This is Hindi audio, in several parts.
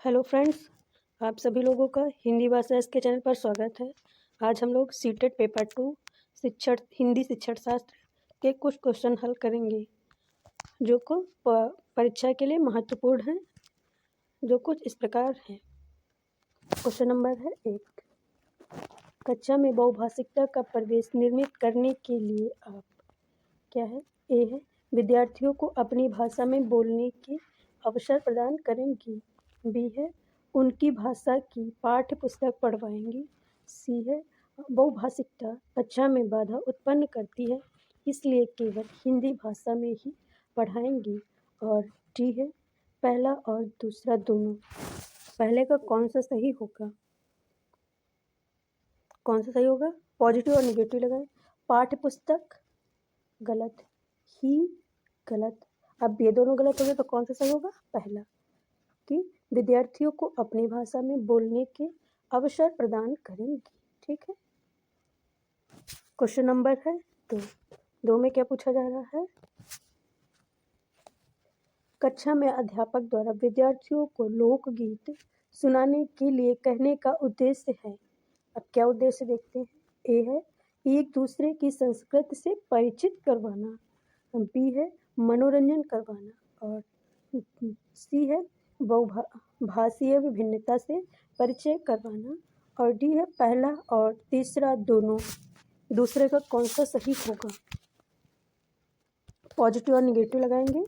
हेलो फ्रेंड्स, आप सभी लोगों का हिंदी भाषा इसके चैनल पर स्वागत है। आज हम लोग सीटेट पेपर 2 हिंदी शिक्षण शास्त्र के कुछ क्वेश्चन हल करेंगे जो को परीक्षा के लिए महत्वपूर्ण हैं, जो कुछ इस प्रकार हैं। क्वेश्चन नंबर है 1। कक्षा में बहुभाषिकता का परिवेश निर्मित करने के लिए आप क्या है? ए है विद्यार्थियों को अपनी भाषा में बोलने के अवसर प्रदान करेंगी। बी है उनकी भाषा की पाठ्य पुस्तक पढ़वाएंगी। सी है बहुभाषिकता कक्षा में बाधा उत्पन्न करती है, इसलिए केवल हिंदी भाषा में ही पढ़ाएंगी। और डी है पहला और दूसरा दोनों। पहले का कौन सा सही होगा? कौन सा सही होगा? पॉजिटिव और निगेटिव लगाएं। पाठ्य पुस्तक गलत, ही गलत। अब ये दोनों गलत हो गए तो कौन सा सही होगा? पहला, कि विद्यार्थियों को अपनी भाषा में बोलने के अवसर प्रदान करेंगी। ठीक है। क्वेश्चन नंबर है 2 में क्या पूछा जा रहा है? कक्षा में अध्यापक द्वारा विद्यार्थियों को लोकगीत सुनाने के लिए कहने का उद्देश्य है। अब क्या उद्देश्य देखते हैं। ए है एक दूसरे की संस्कृति से परिचित करवाना। बी है मनोरंजन करवाना। और सी है बहुभाषीय विभिन्नता से परिचय करवाना। और डी है पहला और तीसरा दोनों। दूसरे का कौन सा सही होगा? पॉजिटिव और निगेटिव लगाएंगे।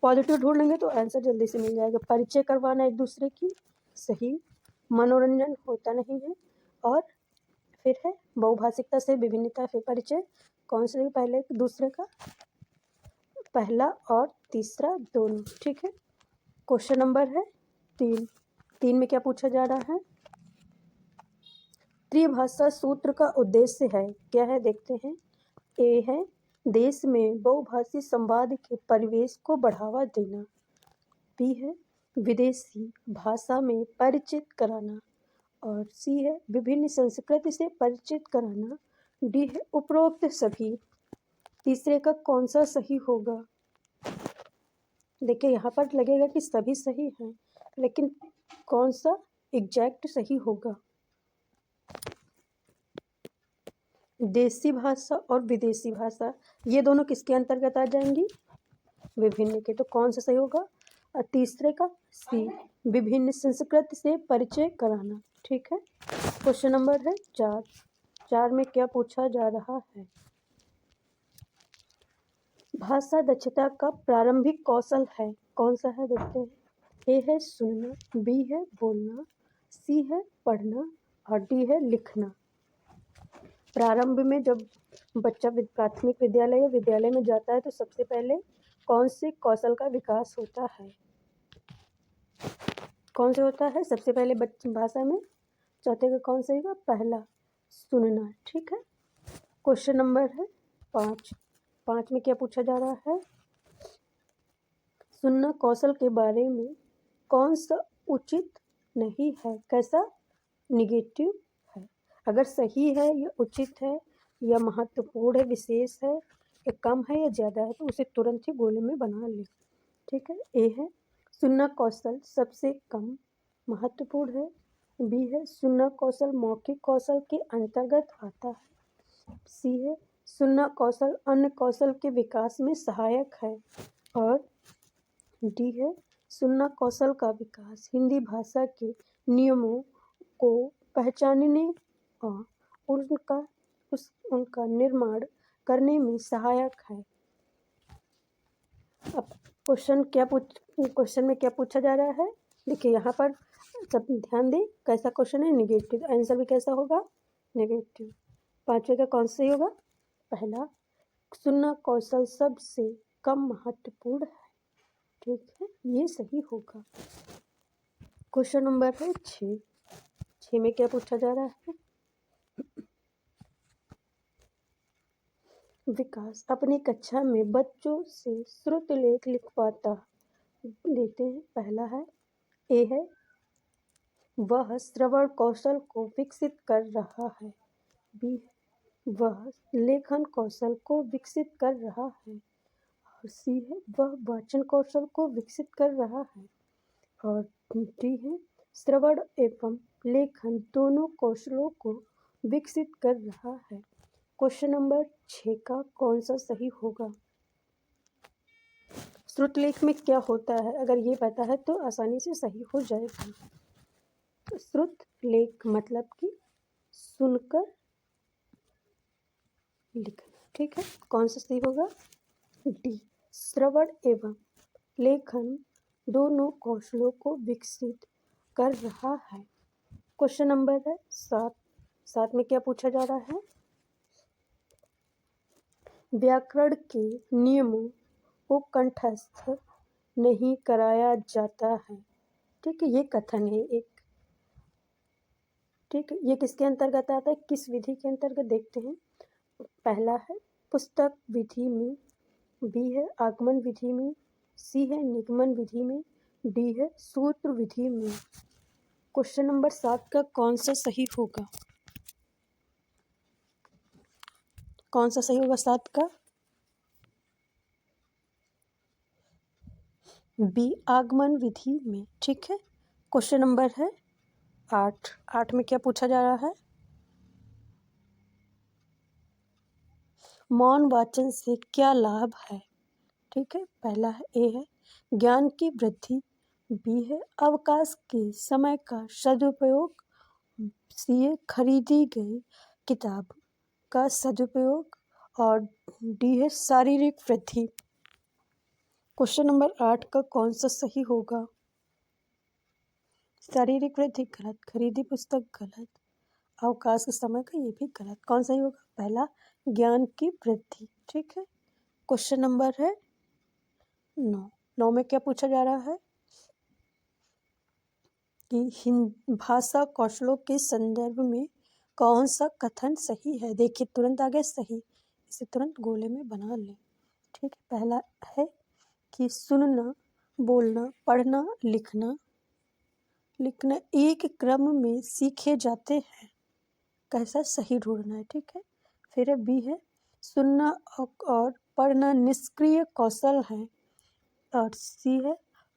पॉजिटिव ढूंढ लेंगे तो आंसर जल्दी से मिल जाएगा। परिचय करवाना एक दूसरे की, सही। मनोरंजन होता नहीं है। और फिर है बहुभाषिकता से विभिन्नता से परिचय, कौन से पहले दूसरे का? पहला और तीसरा दोनों। ठीक है। क्वेश्चन नंबर है 3 में क्या पूछा जा रहा है? त्रिभाषा सूत्र का उद्देश्य है क्या है? देखते हैं। ए है देश में बहुभाषी संवाद के परिवेश को बढ़ावा देना। बी है विदेशी भाषा में परिचित कराना। और सी है विभिन्न संस्कृति से परिचित कराना। डी है उपरोक्त सभी। तीसरे का कौन सा सही होगा? देखिए यहाँ पर लगेगा कि सभी सही हैं, लेकिन कौन सा एग्जैक्ट सही होगा? देसी भाषा और विदेशी भाषा ये दोनों किसके अंतर्गत आ जाएंगी? विभिन्न के। तो कौन सा सही होगा? और तीसरे का सी, विभिन्न संस्कृति से परिचय कराना। ठीक है। क्वेश्चन नंबर है 4 में क्या पूछा जा रहा है? भाषा दक्षता का प्रारंभिक कौशल है कौन सा है? देखते हैं। ए है सुनना, बी है बोलना, सी है पढ़ना और डी है लिखना। प्रारंभ में जब बच्चा प्राथमिक विद्यालय या विद्यालय में जाता है तो सबसे पहले कौन से कौशल का विकास होता है? कौन से होता है सबसे पहले भाषा में? चौथे का कौन सा होगा? पहला, सुनना। ठीक है। क्वेश्चन नंबर है 5 में क्या पूछा जा रहा है? सुनना कौशल के बारे में कौन सा उचित नहीं है? कैसा? निगेटिव है। अगर सही है या उचित है या महत्वपूर्ण है, विशेष है या कम है या ज़्यादा है, तो उसे तुरंत ही गोले में बना ले। ठीक है। ए है सुनना कौशल सबसे कम महत्वपूर्ण है। बी है सुनना कौशल मौखिक कौशल के अंतर्गत आता है। सी है सुनना कौशल अन्य कौशल के विकास में सहायक है। और डी है सुनना कौशल का विकास हिंदी भाषा के नियमों को पहचानने और उनका निर्माण करने में सहायक है। अब क्वेश्चन में क्या पूछा जा रहा है? देखिए यहाँ पर सब ध्यान दें, कैसा क्वेश्चन है? निगेटिव। आंसर भी कैसा होगा? निगेटिव। 5वें का कौन सा होगा? पहला, सुनना कौशल सबसे कम महत्वपूर्ण है। ठीक है, ये सही होगा। क्वेश्चन नंबर है 6 में क्या पूछा जा रहा है? विकास अपनी कक्षा में बच्चों से श्रुत लेख लिखवाता। देखते हैं। पहला है, ए है वह श्रवण कौशल को विकसित कर रहा है। बी है वह लेखन कौशल को विकसित कर रहा है। और सी है वह वाचन कौशल को विकसित कर रहा है। और डी है श्रवण एवं लेखन दोनों कौशलों को विकसित कर रहा है। क्वेश्चन नंबर 6 का कौन सा सही होगा? श्रुतलेख में क्या होता है? अगर ये पता है तो आसानी से सही हो जाएगा। तो श्रुतलेख मतलब कि सुनकर लिखना। ठीक है, कौन सा सही होगा? डी श्रवण एवं लेखन दोनों कौशलों को विकसित कर रहा है। क्वेश्चन नंबर है 7 में क्या पूछा जा रहा है? व्याकरण के नियमों को कंठस्थ नहीं कराया जाता है। ठीक है, ये कथन है एक। ठीक है, ये किसके अंतर्गत आता है? किस विधि के अंतर्गत? देखते हैं। पहला है पुस्तक विधि में, बी है आगमन विधि में, सी है निगमन विधि में, डी है सूत्र विधि में। क्वेश्चन नंबर 7 का कौन सा सही होगा? कौन सा सही होगा 7 का? बी आगमन विधि में। ठीक है, क्वेश्चन नंबर है 8 में क्या पूछा जा रहा है? मौन वाचन से क्या लाभ है? ठीक है, पहला है ए है ज्ञान की वृद्धि, बी है अवकाश के समय का सदुपयोग, सी है खरीदी गई किताब का सदुपयोग और डी है शारीरिक वृद्धि। क्वेश्चन नंबर 8 का कौन सा सही होगा? शारीरिक वृद्धि गलत, खरीदी पुस्तक गलत, अवकाश के समय का ये भी गलत। कौन सही होगा? पहला ज्ञान की वृद्धि। ठीक है, क्वेश्चन नंबर है 9 में क्या पूछा जा रहा है कि भाषा कौशलों के संदर्भ में कौन सा कथन सही है? देखिए तुरंत आगे सही, इसे तुरंत गोले में बना लें। ठीक है, पहला है कि सुनना, बोलना, पढ़ना, लिखना एक क्रम में सीखे जाते हैं। कैसा? सही ढूंढना है। ठीक है, फिर बी है सुनना और पढ़ना निष्क्रिय कौशल है और सी है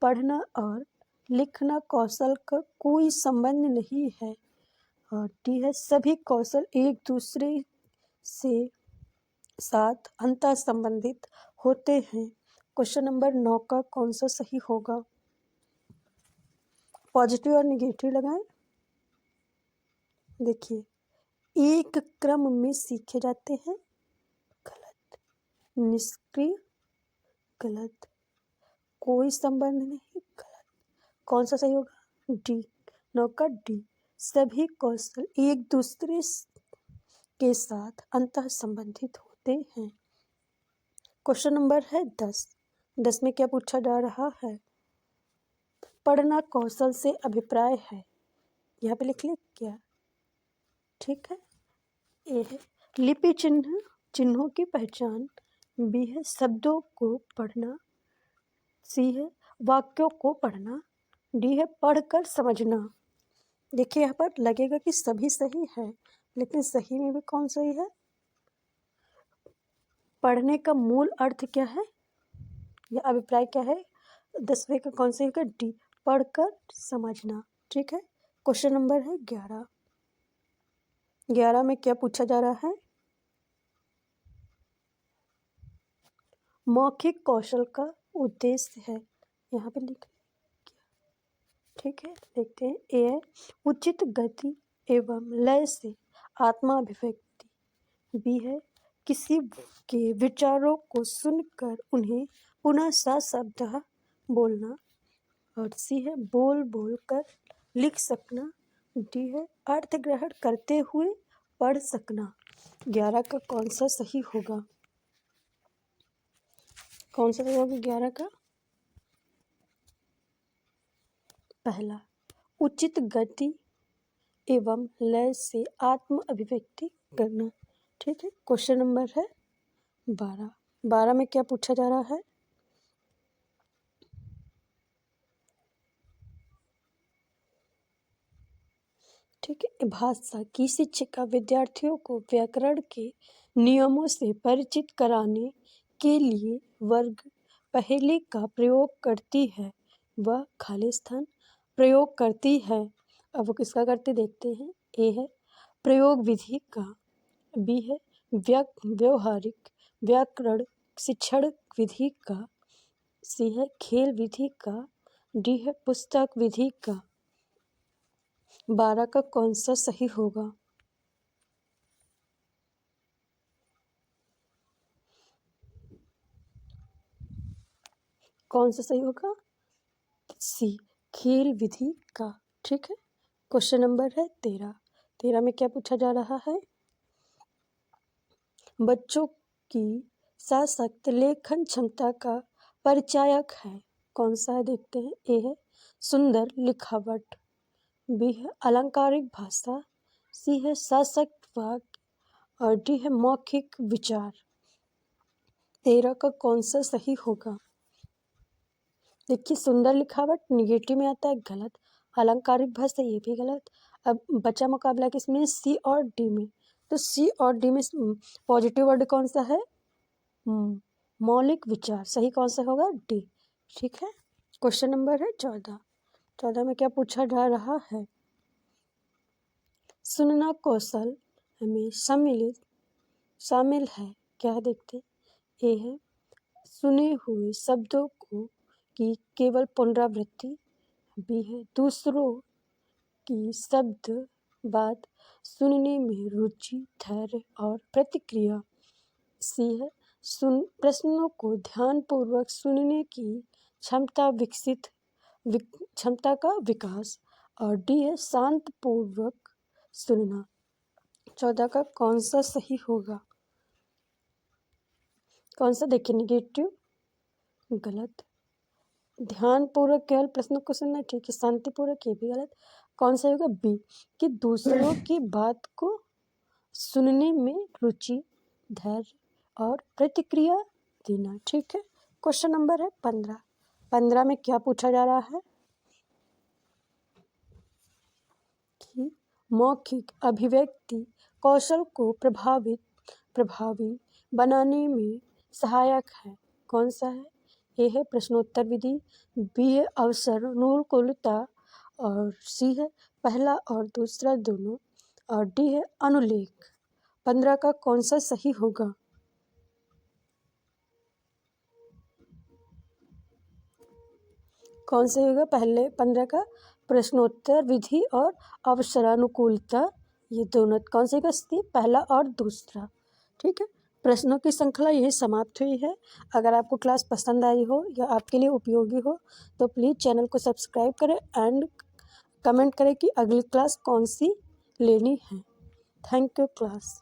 पढ़ना और लिखना कौशल का कोई संबंध नहीं है और डी है सभी कौशल एक दूसरे से साथ अंतर संबंधित होते हैं। क्वेश्चन नंबर 9 का कौन सा सही होगा? पॉजिटिव और निगेटिव लगाएं। देखिए एक क्रम में सीखे जाते हैं, गलत, निष्क्रिय गलत, कोई संबंध नहीं गलत। कौन सा सही होगा? डी 9 का डी सभी कौशल एक दूसरे के साथ अंतः संबंधित होते हैं। क्वेश्चन नंबर है 10 में क्या पूछा जा रहा है? पढ़ना कौशल से अभिप्राय है, यहाँ पे लिख ले क्या? ठीक है, ए है लिपि चिन्हों की पहचान, बी है शब्दों को पढ़ना, सी है वाक्यों को पढ़ना, डी है पढ़कर समझना। देखिए यहाँ पर लगेगा कि सभी सही है, लेकिन सही में भी कौन सही है? पढ़ने का मूल अर्थ क्या है या अभिप्राय क्या है? 10वें का कौन सही होगा? डी पढ़कर समझना। ठीक है, क्वेश्चन नंबर है 11 में क्या पूछा जा रहा है? मौखिक कौशल का उद्देश्य है, यहाँ पे लिख ठीक है, देखते हैं। ए है उचित गति एवं लय से आत्मा अभिव्यक्ति, बी है किसी के विचारों को सुनकर उन्हें पुनः सशब्दः बोलना और सी है बोल बोल कर लिख सकना, डी है अर्थ ग्रहण करते हुए पढ़ सकना। 11 का कौन सा सही होगा? कौन सा सही होगा 11 का? पहला उचित गति एवं लय से आत्म अभिव्यक्ति करना। ठीक है, क्वेश्चन नंबर है 12 में क्या पूछा जा रहा है? ठीक है, भाषा की शिक्षिका विद्यार्थियों को व्याकरण के नियमों से परिचित कराने के लिए वर्ग पहेली का प्रयोग करती है। वह खाली स्थान प्रयोग करती है। अब वो किसका करती देखते हैं। ए है प्रयोग विधि का, बी है व्यवहारिक व्याकरण शिक्षण विधि का, सी है खेल विधि का, डी है पुस्तक विधि का। 12 का कौन सा सही होगा। कौन सा सही होगा। सी खेल विधि का। ठीक है। क्वेश्चन नंबर है 13 में क्या पूछा जा रहा है। बच्चों की सशक्त लेखन क्षमता का परिचायक है। कौन सा है देखते हैं। ए है सुंदर लिखावट, बी है अलंकारिक भाषा, सी है सशक्त वाक्य और डी है मौखिक विचार। 13 का कौन सा सही होगा। देखिए सुंदर लिखावट निगेटिव में आता है, गलत। अलंकारिक भाषा ये भी गलत। अब बचा मुकाबला किसमें, सी और डी में। तो सी और डी में पॉजिटिव वर्ड कौन सा है, मौलिक विचार। सही कौन सा होगा, डी। ठीक है। क्वेश्चन नंबर है 14 में क्या पूछा जा रहा है। सुनना कौशल में शामिल है। क्या देखते। ए है सुने हुए शब्दों को की केवल पुनरावृत्ति, बी है दूसरों की शब्द बात सुनने में रुचि धैर्य और प्रतिक्रिया, सी है प्रश्नों को ध्यानपूर्वक सुनने की क्षमता का विकास और डी है शांतपूर्वक सुनना। 14 का कौन सा सही होगा। कौन सा देखिए निगेटिव, गलत। ध्यानपूर्वक केवल प्रश्नों को सुनना, ठीक है। शांतिपूर्वक, ये भी गलत। कौन सा होगा, बी कि दूसरों की बात को सुनने में रुचि धैर्य और प्रतिक्रिया देना। ठीक है। क्वेश्चन नंबर है 15 में क्या पूछा जा रहा है कि मौखिक अभिव्यक्ति कौशल को प्रभावी बनाने में सहायक है। कौन सा है। ए है प्रश्नोत्तर विधि, बी है अवसरानुकूलता और सी है पहला और दूसरा दोनों और डी है अनुलेख। 15 का कौन सा सही होगा। कौन सा होगा पहले 15 का प्रश्नोत्तर विधि और अवसरानुकूलता, ये दोनों कौन से का सही, पहला और दूसरा। ठीक है। प्रश्नों की श्रृंखला यही समाप्त हुई है। अगर आपको क्लास पसंद आई हो या आपके लिए उपयोगी हो तो प्लीज़ चैनल को सब्सक्राइब करें एंड कमेंट करें कि अगली क्लास कौन सी लेनी है। Thank you class.